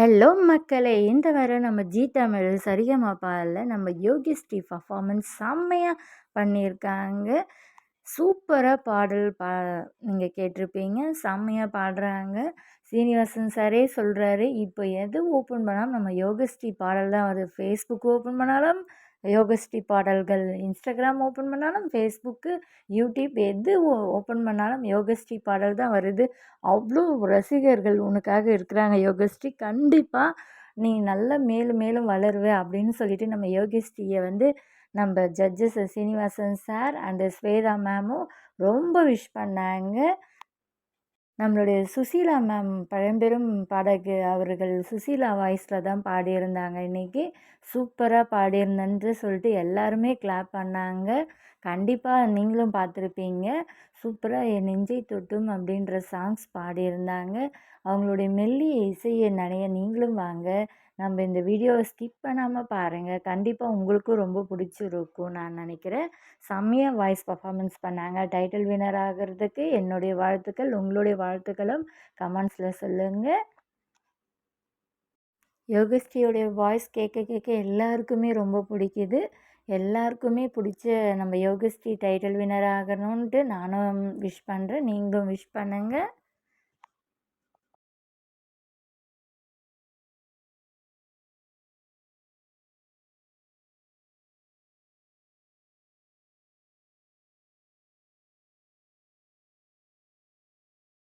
Hello மக்களே! இந்த வாரம் நம்ம ஜீ தமிழ் சரிகமபால நம்ம யோகிஸ்ரீ பர்ஃபார்மன்ஸ் செம்மையா பண்ணியிருக்காங்க. சூப்பரா பாடல் நீங்க கேட்டிருப்பீங்க. செம்மையா பாடுறாங்க. சீனிவாசன் சாரே சொல்றாரு, இப்போ எது ஓப்பன் பண்ணாலும் நம்ம யோகஸ்ரீ பாடல் தான் வருது. Facebook ஓப்பன் பண்ணாலும் யோகஸ்ரீ பாடல்கள், Instagram ஓப்பன் பண்ணாலும் Facebook, YouTube எது ஓப்பன் பண்ணாலும் யோகஸ்ரீ பாடல் தான் வருது. அவ்வளோ ரசிகர்கள் உனக்காக இருக்கிறாங்க யோகஸ்ரீ. கண்டிப்பாக நீ நல்லா மேலும் மேலும் வளருவ அப்படின்னு சொல்லிட்டு நம்ம யோகஸ்ரீயை வந்து நம்ம judges Srinivasan sir and Shweta மேமும் ரொம்ப விஷ் பண்ணாங்க. நம்மளுடைய சுசீலா மேம் பழம்பெரும் பாடகி அவர்கள் சுசீலா வாய்ஸில் தான் பாடியிருந்தாங்க. இன்றைக்கி சூப்பராக பாடியிருந்தேன்னு சொல்லிட்டு எல்லாருமே கிளாப் பண்ணாங்க. கண்டிப்பாக நீங்களும் பார்த்துருப்பீங்க. சூப்பராக என் நெஞ்சை தொட்டும் அப்படின்ற சாங்ஸ் பாடியிருந்தாங்க. அவங்களுடைய மெல்லிய இசையை நனைய நீங்களும் வாங்க. நம்ம இந்த வீடியோவை ஸ்கிப் பண்ணாமல் பாருங்கள். கண்டிப்பாக உங்களுக்கும் ரொம்ப பிடிச்சிருக்கும் நான் நினைக்கிறேன். செம்மையாக வாய்ஸ் பர்ஃபார்மன்ஸ் பண்ணாங்க. டைட்டில் வினர் ஆகிறதுக்கு என்னுடைய வாழ்த்துக்கள். உங்களுடைய வாழ்த்துக்களும் கமெண்ட்ஸில் சொல்லுங்கள். யோகஸ்ரீயோடைய வாய்ஸ் கேட்க கேட்க எல்லாருக்குமே ரொம்ப பிடிக்குது. எல்லாருக்குமே பிடிச்ச நம்ம யோகஸ்ரீ டைட்டில் வினர் ஆகணுன்ட்டு நானும் விஷ் பண்ணுறேன். நீங்களும் விஷ் பண்ணுங்கள்.